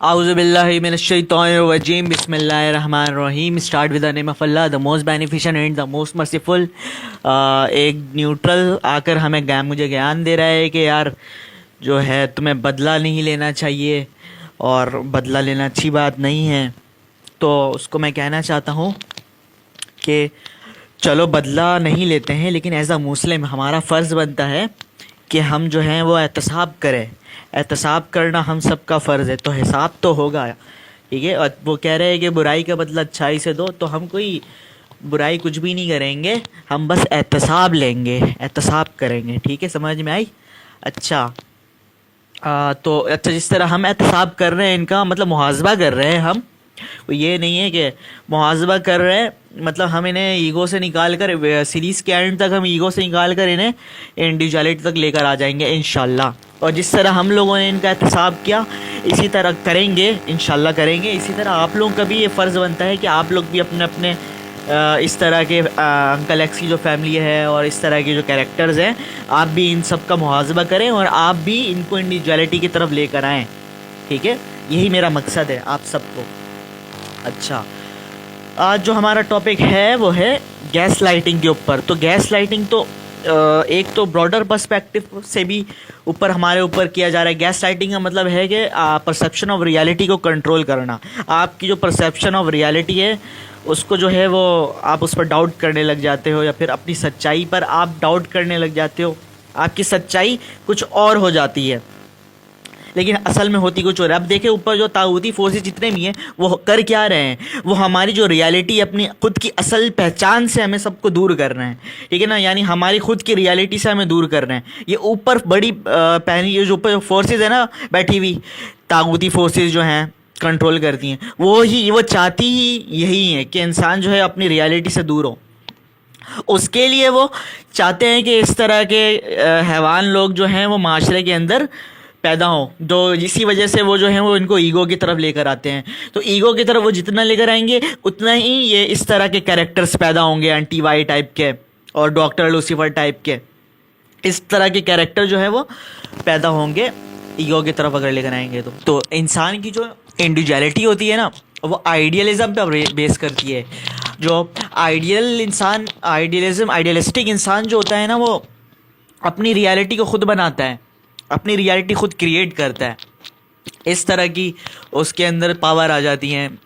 Auzubillahi minash-shaytanir-rajim. Bismillahir-rahmanir-rahim. Start with the name of Allah, the most beneficent and the most merciful. एक neutral आकर हमें मुझे ज्ञान दे रहा है कि यार जो है तुम्हें बदला नहीं लेना चाहिए और बदला लेना अच्छी बात नहीं है। तो उसको मैं कहना चाहता हूँ कि चलो बदला नहीं लेते हैं, लेकिन एज अ मुस्लिम हमारा फ़र्ज़ बनता है कि हम जो हैं वो एहतसाब करें। एहतसाब करना हम सब का फ़र्ज़ है, तो हिसाब तो होगा, ठीक है। और वो कह रहे हैं कि बुराई का बदला अच्छाई से दो, तो हम कोई बुराई कुछ भी नहीं करेंगे, हम बस एहतसाब लेंगे, एहतसाब करेंगे, ठीक है। समझ में आई? अच्छा तो अच्छा, जिस तरह हम एहतसाब कर रहे हैं, इनका मतलब मुहासबा कर रहे हैं हम। ये नहीं है कि मुहासबा कर रहे हैं मतलब हम इन्हें ईगो से निकाल कर सीरीज़ के एंड तक हम ईगो से निकाल कर इन्हें इंडिविजुअलिटी तक लेकर आ जाएंगे इंशाल्लाह। और जिस तरह हम लोगों ने इनका एहतसाब किया इसी तरह करेंगे इंशाल्लाह, करेंगे इसी तरह। आप लोगों का भी ये फ़र्ज़ बनता है कि आप लोग भी अपने अपने इस तरह के अंकल एक्स की जो फैमिली है और इस तरह के जो कैरेक्टर्स हैं, आप भी इन सब का मुहासबा करें और आप भी इनको इंडिविजुअलिटी की तरफ लेकर आएँ, ठीक है। यही मेरा मकसद है आप सबको। अच्छा, आज जो हमारा टॉपिक है वो है गैस लाइटिंग के ऊपर। तो गैस लाइटिंग तो एक तो ब्रॉडर पर्सपेक्टिव से भी ऊपर हमारे ऊपर किया जा रहा है। गैस लाइटिंग का मतलब है कि परसेप्शन ऑफ रियलिटी को कंट्रोल करना। आपकी जो परसेप्शन ऑफ रियलिटी है उसको जो है वो आप उस पर डाउट करने लग जाते हो, या फिर अपनी सच्चाई पर आप डाउट करने लग जाते हो। आपकी सच्चाई कुछ और हो जाती है लेकिन असल में होती कुछ और। अब देखें ऊपर जो ताऊती फोर्सेस जितने भी हैं वो कर क्या रहे हैं, वो हमारी जो रियलिटी अपनी खुद की असल पहचान से हमें सबको दूर कर रहे हैं, ठीक है ना। यानी हमारी खुद की रियलिटी से हमें दूर कर रहे हैं। ये ऊपर बड़ी पहनी ये जो ऊपर फोर्सेस है ना बैठी हुई, ताऊती फोर्सेस जो हैं कंट्रोल करती हैं, वो चाहती ही यही है कि इंसान जो है अपनी रियलिटी से दूर हो। उसके लिए वो चाहते हैं कि इस तरह के हैवान लोग जो हैं वो माशरे के अंदर पैदा हो, जो इसी वजह से वो जो है वो इनको ईगो की तरफ लेकर आते हैं। तो ईगो की तरफ वो जितना लेकर आएंगे उतना ही ये इस तरह के कैरेक्टर्स पैदा होंगे, एंटी वाई टाइप के और डॉक्टर लूसीफर टाइप के। इस तरह के कैरेक्टर जो है वो पैदा होंगे ईगो की तरफ अगर लेकर आएंगे। तो इंसान की जो इंडिविजुअलिटी होती है ना वो आइडियलिज्म पर बेस करती है। जो आइडियलिस्टिक इंसान जो होता है ना वो अपनी रियलिटी को खुद बनाता है, अपनी रियलिटी खुद क्रिएट करता है। इस तरह की उसके अंदर पावर आ जाती हैं।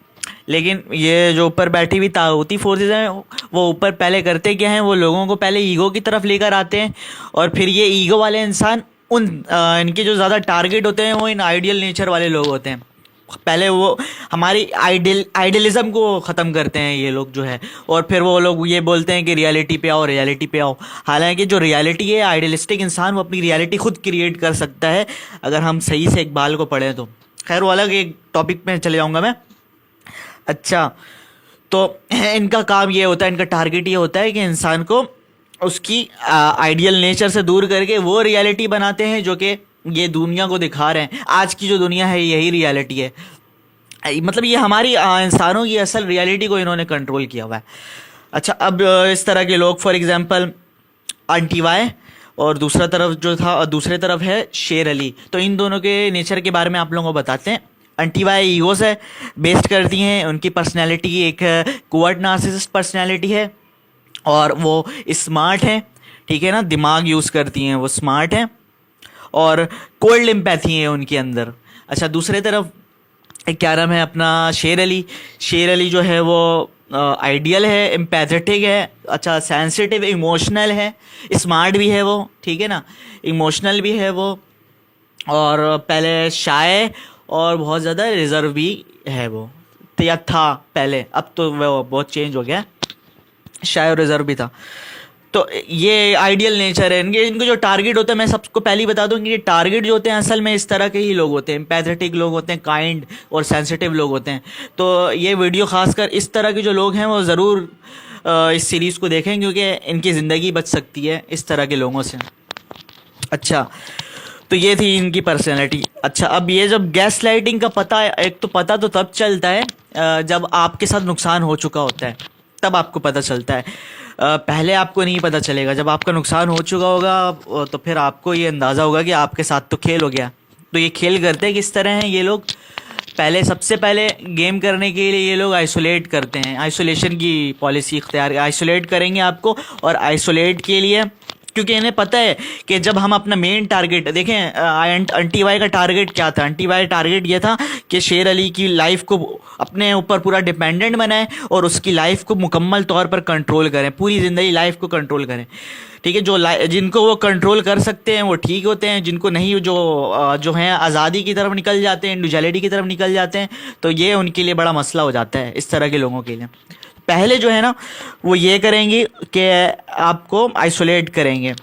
लेकिन ये जो ऊपर बैठी हुई ताऊती फोर्सेस हैं वो ऊपर पहले करते क्या हैं, वो लोगों को पहले ईगो की तरफ लेकर आते हैं और फिर ये ईगो वाले इंसान इनके जो ज़्यादा टारगेट होते हैं वो इन आइडियल नेचर वाले लोग होते हैं। पहले वो हमारी आइडियलिज्म को ख़त्म करते हैं ये लोग जो है, और फिर वो लोग ये बोलते हैं कि रियलिटी पे आओ, रियलिटी पे आओ। हालांकि जो रियलिटी है, आइडियलिस्टिक इंसान वो अपनी रियलिटी खुद क्रिएट कर सकता है अगर हम सही से इकबाल को पढ़ें तो। खैर वो अलग एक टॉपिक में चले जाऊँगा मैं। अच्छा, तो इनका काम ये होता है, इनका टारगेट ये होता है कि इंसान को उसकी आइडियल नेचर से दूर करके वो रियलिटी बनाते हैं जो कि ये दुनिया को दिखा रहे हैं। आज की जो दुनिया है यही रियलिटी है, मतलब ये हमारी इंसानों की असल रियलिटी को इन्होंने कंट्रोल किया हुआ है। अच्छा, अब इस तरह के लोग फॉर एग्जांपल आंटी वाई और दूसरी तरफ है शेर अली। तो इन दोनों के नेचर के बारे में आप लोगों को बताते हैं। आंटी वाई ईगो से बेस्ड करती हैं, उनकी पर्सनैलिटी एक कोवर्ट नार्सिसिस्ट पर्सनैलिटी है और वो स्मार्ट हैं, ठीक है ना, दिमाग यूज़ करती हैं, वो स्मार्ट हैं और कोल्ड एम्पैथी है उनके अंदर। अच्छा, दूसरी तरफ क्या नाम है अपना शेर अली जो है वो आइडियल है, एम्पैथेटिक है, अच्छा सेंसिटिव, इमोशनल है, स्मार्ट भी है वो, ठीक है ना, इमोशनल भी है वो, और पहले शाय और बहुत ज़्यादा रिजर्व भी है वो, तो या था पहले, अब तो वो बहुत चेंज हो गया, शाय और रिजर्व भी था। तो ये आइडियल नेचर है इनके जो टारगेट होते हैं, मैं सबको पहले ही बता दूं कि ये टारगेट जो होते हैं असल में इस तरह के ही लोग होते हैं, एम्पैथेटिक लोग होते हैं, काइंड और सेंसिटिव लोग होते हैं। तो ये वीडियो खासकर इस तरह के जो लोग हैं वो ज़रूर इस सीरीज़ को देखें क्योंकि इनकी ज़िंदगी बच सकती है इस तरह के लोगों से। अच्छा, तो ये थी इनकी पर्सनैलिटी। अच्छा, अब ये जब गैस लाइटिंग का एक तो पता तो तब चलता है जब आपके साथ नुकसान हो चुका होता है, तब आपको पता चलता है। पहले आपको नहीं पता चलेगा। जब आपका नुकसान हो चुका होगा तो फिर आपको ये अंदाज़ा होगा कि आपके साथ तो खेल हो गया। तो ये खेल करते किस तरह हैं ये लोग पहले सबसे पहले गेम करने के लिए ये लोग आइसोलेट करते हैं, आइसोलेशन की पॉलिसी इख्तियार, आइसोलेट करेंगे आपको। और आइसोलेट के लिए, क्योंकि इन्हें पता है कि जब हम अपना मेन टारगेट देखें, आंटी वाई का टारगेट क्या था? आंटी वाई टारगेट ये था कि शेर अली की लाइफ को अपने ऊपर पूरा डिपेंडेंट बनाएं और उसकी लाइफ को मुकम्मल तौर पर कंट्रोल करें, पूरी ज़िंदगी लाइफ को कंट्रोल करें। ठीक है, जिनको वो कंट्रोल कर सकते हैं वो ठीक होते हैं, जिनको नहीं, जो हैं आज़ादी की तरफ निकल जाते हैं, इंडिविजुअलिटी की तरफ निकल जाते हैं, तो ये उनके लिए बड़ा मसला हो जाता है, इस तरह के लोगों के लिए। पहले जो है ना वो ये करेंगे कि आपको आइसोलेट करेंगे,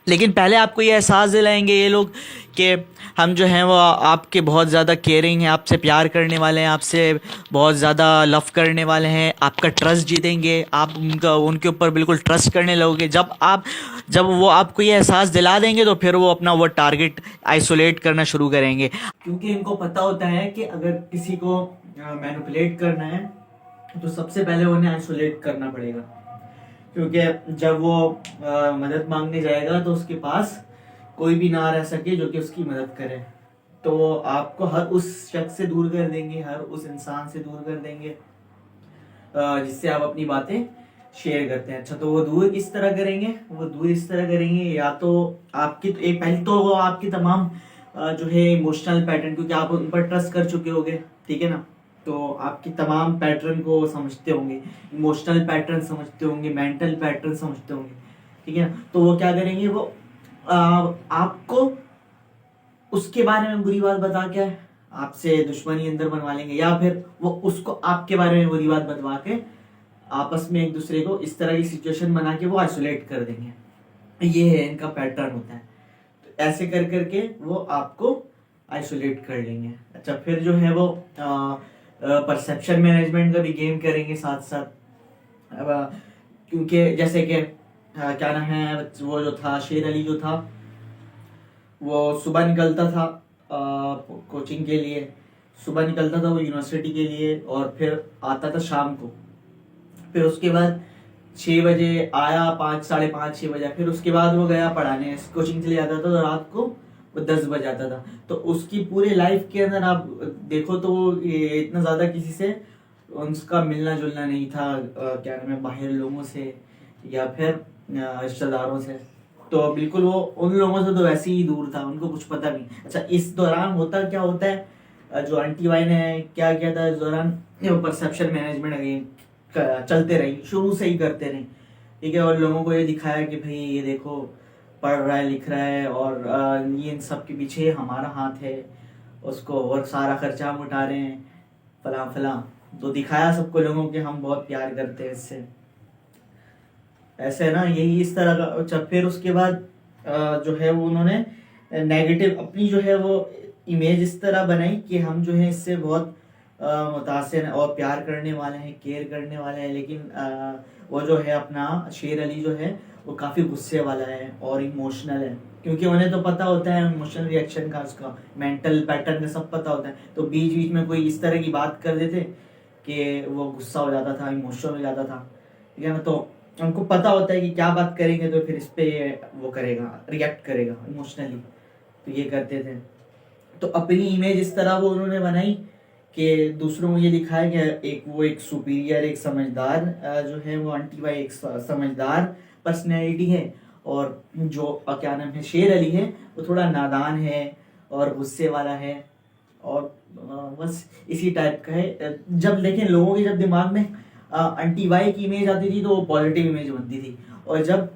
लेकिन पहले आपको ये एहसास दिलाएंगे ये लोग कि हम जो हैं वो आपके बहुत ज़्यादा केयरिंग हैं, आपसे प्यार करने वाले हैं, आपसे बहुत ज़्यादा लव करने वाले हैं, आपका ट्रस्ट जीतेंगे, आप उनके ऊपर बिल्कुल ट्रस्ट करने लगोगे। जब वो आपको ये एहसास दिला देंगे तो फिर वो अपना वो टारगेट आइसोलेट करना शुरू करेंगे, क्योंकि इनको पता होता है कि अगर किसी को मैनिपुलेट करना है तो सबसे पहले उन्हें आइसोलेट करना पड़ेगा। क्योंकि जब वो मदद मांगने जाएगा तो उसके पास कोई भी ना रह सके जो कि उसकी मदद करे, तो आपको हर उस शख्स से दूर कर देंगे, हर उस इंसान से दूर कर देंगे जिससे आप अपनी बातें शेयर करते हैं। अच्छा, तो वो दूर किस तरह करेंगे? वो दूर इस तरह करेंगे, या तो आपकी तो एक पहले तो वो आपकी तमाम जो है इमोशनल पैटर्न, क्योंकि आप उन पर ट्रस्ट कर चुके होंगे, ठीक है ना, तो आपकी तमाम पैटर्न को समझते होंगे, इमोशनल पैटर्न समझते होंगे, मेंटल पैटर्न समझते होंगे, ठीक है ना। तो वो क्या करेंगे, वो आपको उसके बारे में बुरी बात बता के आपसे दुश्मनी अंदर बनवा लेंगे, या फिर वो उसको आपके बारे में बुरी बात बतवा के आपस में एक दूसरे को इस तरह की सिचुएशन बना के वो आइसोलेट कर देंगे। ये है इनका पैटर्न होता है। तो ऐसे कर करके वो आपको आइसोलेट कर लेंगे। अच्छा, फिर जो है वो परसेप्शन मैनेजमेंट का भी गेम करेंगे साथ साथ। क्योंकि जैसे कि क्या नाम है, वो जो था शेर अली जो था वो सुबह निकलता था कोचिंग के लिए, सुबह निकलता था वो यूनिवर्सिटी के लिए, और फिर आता था शाम को। फिर उसके बाद 6 बजे आया, 5, साढ़े 5, 6 बजे। फिर उसके बाद वो गया पढ़ाने, कोचिंग चले जाता था, तो रात को वो 10 बजे आता था। तो उसकी पूरी लाइफ के अंदर आप देखो तो इतना ज़्यादा किसी से उसका मिलना जुलना नहीं था, क्या नाम है, बाहर लोगों से या फिर रिश्तेदारों से। तो बिल्कुल वो उन लोगों से तो वैसे ही दूर था, उनको कुछ पता नहीं। अच्छा, इस दौरान क्या होता है, जो आंटी वाई ने क्या किया था इस दौरान, परसेप्शन मैनेजमेंट अगेन चलते रही, शुरू से ही करते रही, ठीक है। और लोगों को ये दिखाया कि भाई ये देखो पढ़ रहा है, लिख रहा है, और ये इन सब के पीछे हमारा हाथ है, उसको और सारा खर्चा हम उठा रहे हैं, फला फला। तो दिखाया सबको लोगों के हम बहुत प्यार करते हैं इससे, ऐसे ना, यही इस तरह का। अच्छा, फिर उसके बाद जो है वो उन्होंने नेगेटिव अपनी जो है वो इमेज इस तरह बनाई कि हम जो है इससे बहुत मुतासिर हैं और प्यार करने वाले हैं, केयर करने वाले हैं। लेकिन वो जो है अपना शेर अली जो है वो काफ़ी गुस्से वाला है और इमोशनल है, क्योंकि उन्हें तो पता होता है इमोशनल रिएक्शन का, उसका मेंटल पैटर्न का सब पता होता है। तो बीच बीच में कोई इस तरह की बात कर देते कि वो गुस्सा हो जाता था, इमोशनल हो जाता था, ठीक है ना। तो उनको पता होता है कि क्या बात करेंगे तो फिर इस पे वो करेगा, रिएक्ट करेगा इमोशनली, तो ये करते थे। तो अपनी इमेज इस तरह वो उन्होंने बनाई कि दूसरों को ये दिखाया कि एक सुपीरियर, एक समझदार जो है वो आंटी भाई एक समझदार पर्सनैलिटी है, और जो क्या नाम है शेर अली है वो थोड़ा नादान है और गुस्से वाला है, और बस इसी टाइप का है। जब देखें लोगों के जब दिमाग में आंटी वाई की इमेज आती थी तो वो पॉजिटिव इमेज बनती थी, और जब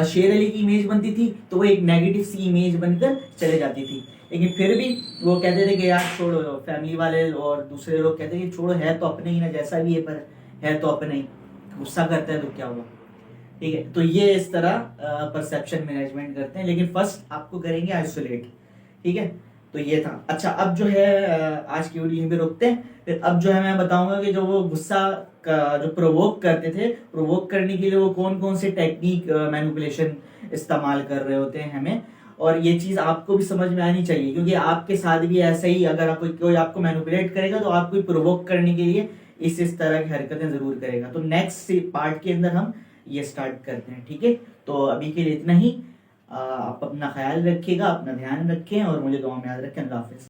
शेर अली की इमेज बनती थी तो वो एक नेगेटिव सी इमेज बनकर चले जाती थी। लेकिन फिर भी वो कहते थे कि यार छोड़ो, फैमिली वाले और दूसरे लोग कहते थे कि छोड़ो, है तो अपने ही ना, जैसा भी है पर है तो अपने ही, गुस्सा करता है तो क्या हुआ, ठीक है। तो ये इस तरह परसेप्शन मैनेजमेंट करते हैं, लेकिन फर्स्ट आपको करेंगे आइसोलेट, ठीक है। तो ये था। अच्छा, अब जो है आज की वीडियो यहीं पे रोकते हैं। फिर अब जो है मैं बताऊंगा कि जो वो गुस्सा का जो प्रोवोक करते थे, प्रोवोक करने के लिए वो कौन कौन से टेक्निक मैनिपुलेशन इस्तेमाल कर रहे होते हैं हमें, और ये चीज आपको भी समझ में आनी चाहिए, क्योंकि आपके साथ भी ऐसा ही, अगर कोई आपको मैनिपुलेट करेगा तो आपको प्रोवोक करने के लिए इस तरह की हरकतें जरूर करेगा। तो नेक्स्ट पार्ट के अंदर हम ये स्टार्ट करते हैं, ठीक है। तो अभी के लिए इतना ही। आप अपना ख्याल रखिएगा, अपना ध्यान रखें और मुझे दुआ में याद रखें। अल्लाह हाफिज़।